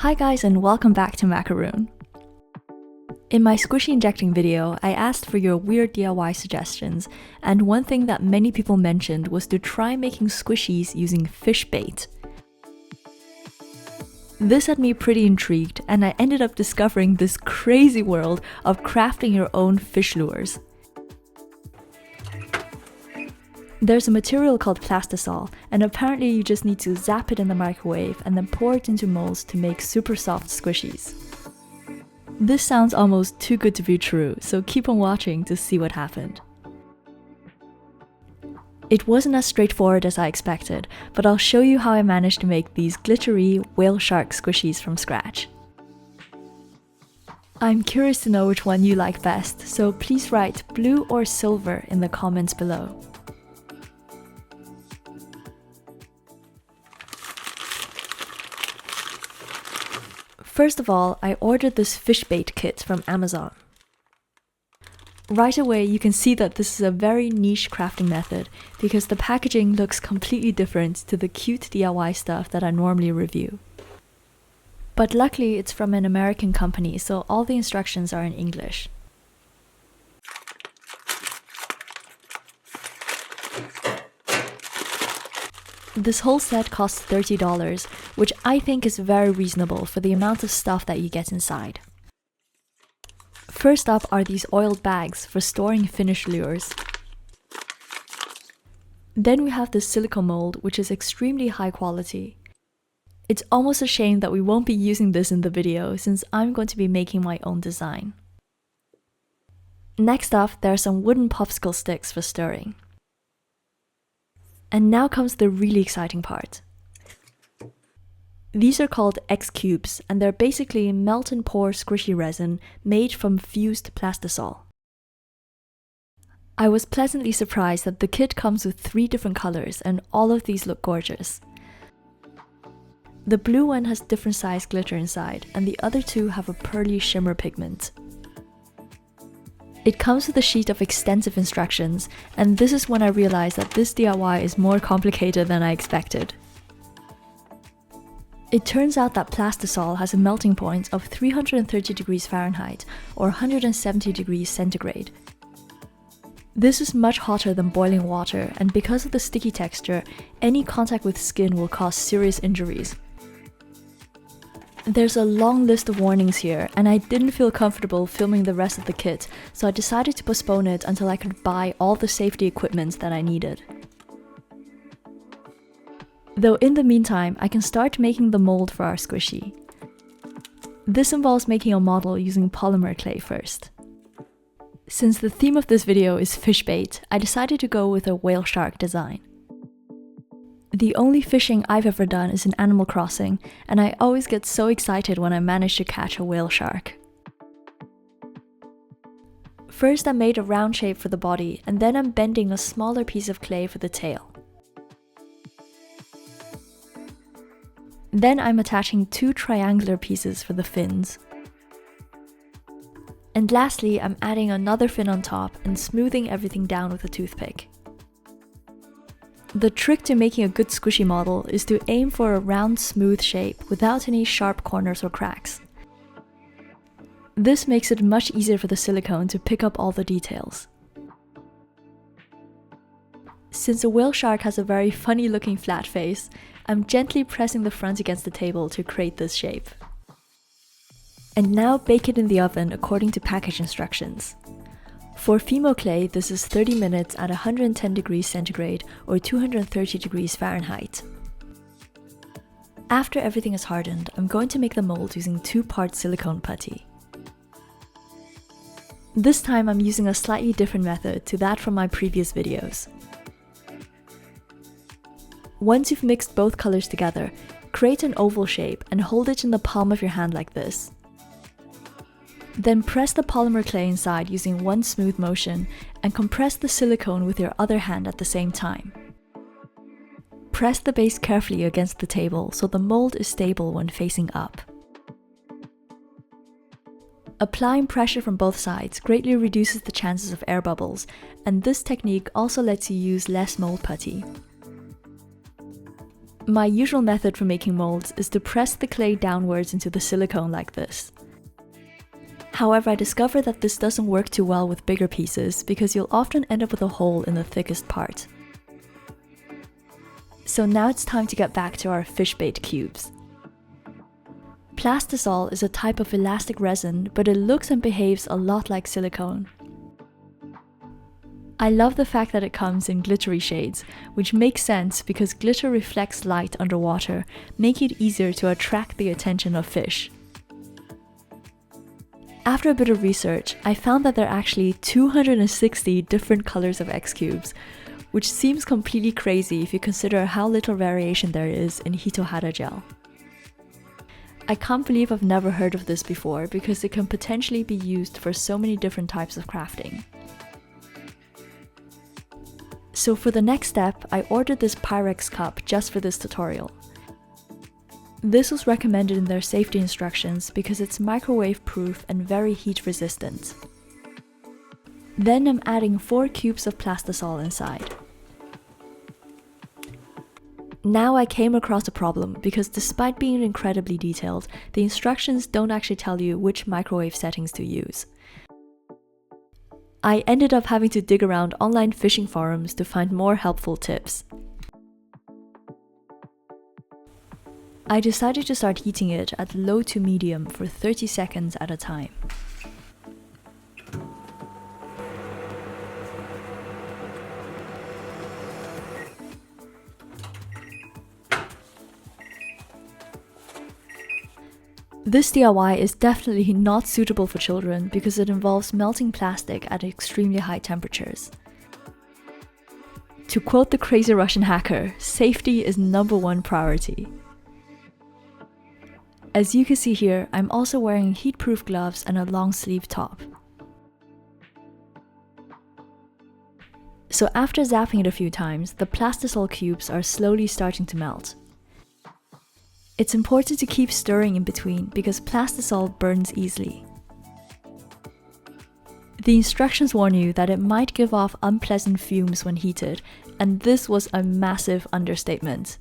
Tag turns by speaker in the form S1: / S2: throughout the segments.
S1: Hi guys and welcome back to Macaroon. In my squishy injecting video, I asked for your weird DIY suggestions, and one thing that many people mentioned was to try making squishies using fish bait. This had me pretty intrigued, and I ended up discovering this crazy world of crafting your own fish lures. There's a material called Plastisol, and apparently you just need to zap it in the microwave and then pour it into molds to make super soft squishies. This sounds almost too good to be true, so keep on watching to see what happened. It wasn't as straightforward as I expected, but I'll show you how I managed to make these glittery whale shark squishies from scratch. I'm curious to know which one you like best, so please write blue or silver in the comments below. First of all, I ordered this fish bait kit from Amazon. Right away, you can see that this is a very niche crafting method because the packaging looks completely different to the cute DIY stuff that I normally review. But luckily, it's from an American company, so all the instructions are in English. This whole set costs $30, which I think is very reasonable for the amount of stuff that you get inside. First up are these oiled bags for storing finished lures. Then we have this silicone mold, which is extremely high quality. It's almost a shame that we won't be using this in the video since I'm going to be making my own design. Next up, there are some wooden popsicle sticks for stirring. And now comes the really exciting part. These are called Xcubes, and they're basically melt and pour squishy resin made from fused Plastisol. I was pleasantly surprised that the kit comes with 3 different colors, and all of these look gorgeous. The blue one has different size glitter inside, and the other 2 have a pearly shimmer pigment. It comes with a sheet of extensive instructions, and this is when I realized that this DIY is more complicated than I expected. It turns out that Plastisol has a melting point of 330 degrees Fahrenheit or 170 degrees centigrade. This is much hotter than boiling water, and because of the sticky texture, any contact with skin will cause serious injuries. There's a long list of warnings here, and I didn't feel comfortable filming the rest of the kit, so I decided to postpone it until I could buy all the safety equipment that I needed. Though in the meantime, I can start making the mold for our squishy. This involves making a model using polymer clay first. Since the theme of this video is fish bait, I decided to go with a whale shark design. The only fishing I've ever done is in Animal Crossing, and I always get so excited when I manage to catch a whale shark. First, I made a round shape for the body, and then I'm bending a smaller piece of clay for the tail. Then I'm attaching 2 triangular pieces for the fins. And lastly, I'm adding another fin on top and smoothing everything down with a toothpick. The trick to making a good squishy model is to aim for a round, smooth shape without any sharp corners or cracks. This makes it much easier for the silicone to pick up all the details. Since a whale shark has a very funny looking flat face, I'm gently pressing the front against the table to create this shape. And now bake it in the oven according to package instructions. For Fimo clay, this is 30 minutes at 110 degrees centigrade or 230 degrees Fahrenheit. After everything is hardened, I'm going to make the mold using 2-part silicone putty. This time I'm using a slightly different method to that from my previous videos. Once you've mixed both colors together, create an oval shape and hold it in the palm of your hand like this. Then press the polymer clay inside using one smooth motion and compress the silicone with your other hand at the same time. Press the base carefully against the table so the mold is stable when facing up. Applying pressure from both sides greatly reduces the chances of air bubbles, and this technique also lets you use less mold putty. My usual method for making molds is to press the clay downwards into the silicone like this. However, I discovered that this doesn't work too well with bigger pieces because you'll often end up with a hole in the thickest part. So now it's time to get back to our fish bait cubes. Plastisol is a type of elastic resin, but it looks and behaves a lot like silicone. I love the fact that it comes in glittery shades, which makes sense because glitter reflects light underwater, making it easier to attract the attention of fish. After a bit of research, I found that there are actually 260 different colors of Xcubes, which seems completely crazy if you consider how little variation there is in Hitohada Gel. I can't believe I've never heard of this before because it can potentially be used for so many different types of crafting. So for the next step, I ordered this Pyrex cup just for this tutorial. This was recommended in their safety instructions because it's microwave proof and very heat resistant. Then I'm adding 4 cubes of Plastisol inside. Now I came across a problem because despite being incredibly detailed, the instructions don't actually tell you which microwave settings to use. I ended up having to dig around online fishing forums to find more helpful tips. I decided to start heating it at low to medium for 30 seconds at a time. This DIY is definitely not suitable for children because it involves melting plastic at extremely high temperatures. To quote the crazy Russian hacker, safety is #1 priority. As you can see here, I'm also wearing heat-proof gloves and a long sleeve top. So after zapping it a few times, the Plastisol cubes are slowly starting to melt. It's important to keep stirring in between because Plastisol burns easily. The instructions warn you that it might give off unpleasant fumes when heated, and this was a massive understatement.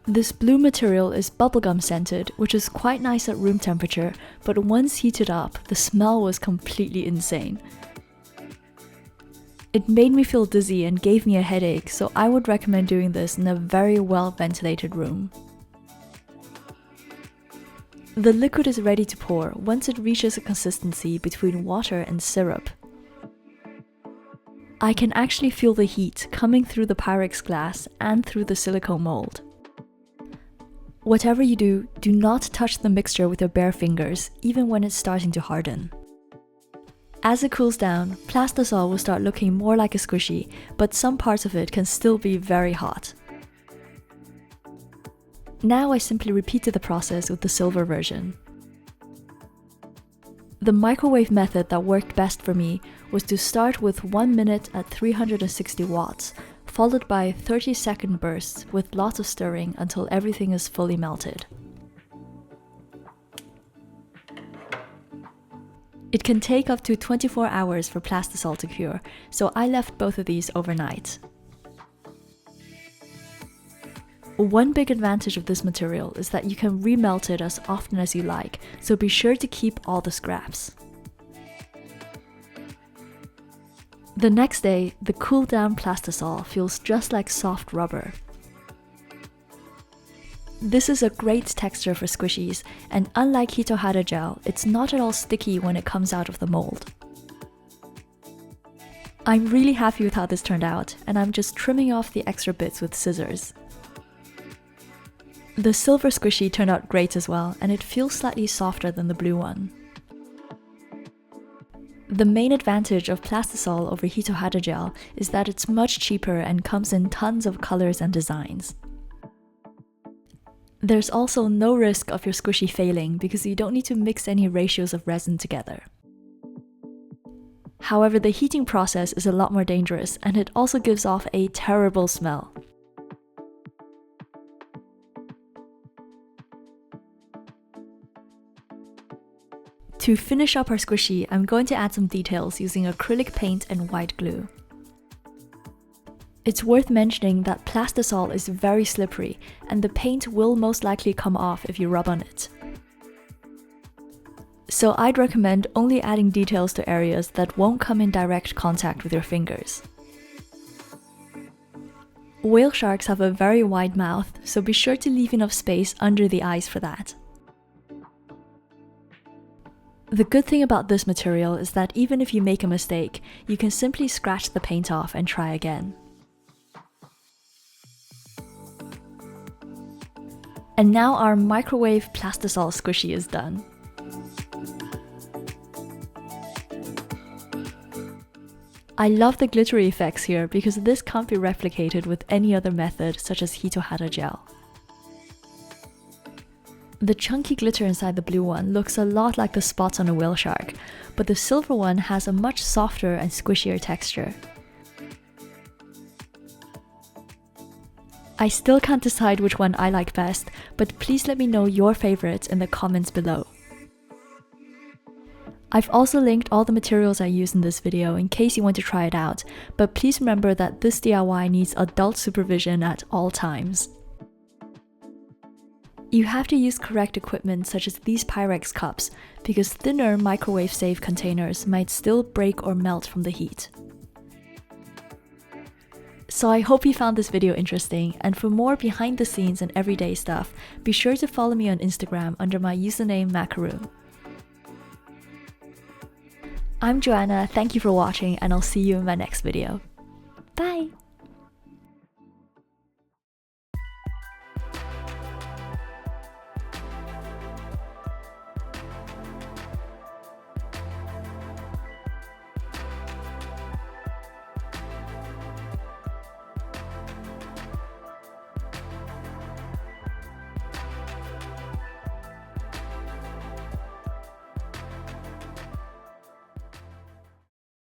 S1: This blue material is bubblegum scented, which is quite nice at room temperature, but once heated up, the smell was completely insane. It made me feel dizzy and gave me a headache, so I would recommend doing this in a very well-ventilated room. The liquid is ready to pour once it reaches a consistency between water and syrup. I can actually feel the heat coming through the Pyrex glass and through the silicone mold. Whatever you do, do not touch the mixture with your bare fingers, even when it's starting to harden. As it cools down, Plastisol will start looking more like a squishy, but some parts of it can still be very hot. Now I simply repeated the process with the silver version. The microwave method that worked best for me was to start with 1 minute at 360 watts, followed by 30-second bursts with lots of stirring until everything is fully melted. It can take up to 24 hours for Plastisol to cure, so I left both of these overnight. One big advantage of this material is that you can remelt it as often as you like, so be sure to keep all the scraps. The next day, the cooled down Plastisol feels just like soft rubber. This is a great texture for squishies, and unlike Hitohada Gel, it's not at all sticky when it comes out of the mold. I'm really happy with how this turned out, and I'm just trimming off the extra bits with scissors. The silver squishy turned out great as well, and it feels slightly softer than the blue one. The main advantage of Plastisol over Hitohada Gel is that it's much cheaper and comes in tons of colors and designs. There's also no risk of your squishy failing because you don't need to mix any ratios of resin together. However, the heating process is a lot more dangerous, and it also gives off a terrible smell. To finish up our squishy, I'm going to add some details using acrylic paint and white glue. It's worth mentioning that Plastisol is very slippery and the paint will most likely come off if you rub on it. So I'd recommend only adding details to areas that won't come in direct contact with your fingers. Whale sharks have a very wide mouth, so be sure to leave enough space under the eyes for that. The good thing about this material is that even if you make a mistake, you can simply scratch the paint off and try again. And now our microwave Plastisol squishy is done. I love the glittery effects here because this can't be replicated with any other method such as Hitohada Gel. The chunky glitter inside the blue one looks a lot like the spots on a whale shark, but the silver one has a much softer and squishier texture. I still can't decide which one I like best, but please let me know your favorites in the comments below. I've also linked all the materials I use in this video in case you want to try it out, but please remember that this DIY needs adult supervision at all times. You have to use correct equipment such as these Pyrex cups, because thinner microwave-safe containers might still break or melt from the heat. So I hope you found this video interesting, and for more behind the scenes and everyday stuff, be sure to follow me on Instagram under my username Macaroon. I'm Joanna, thank you for watching, and I'll see you in my next video. Bye!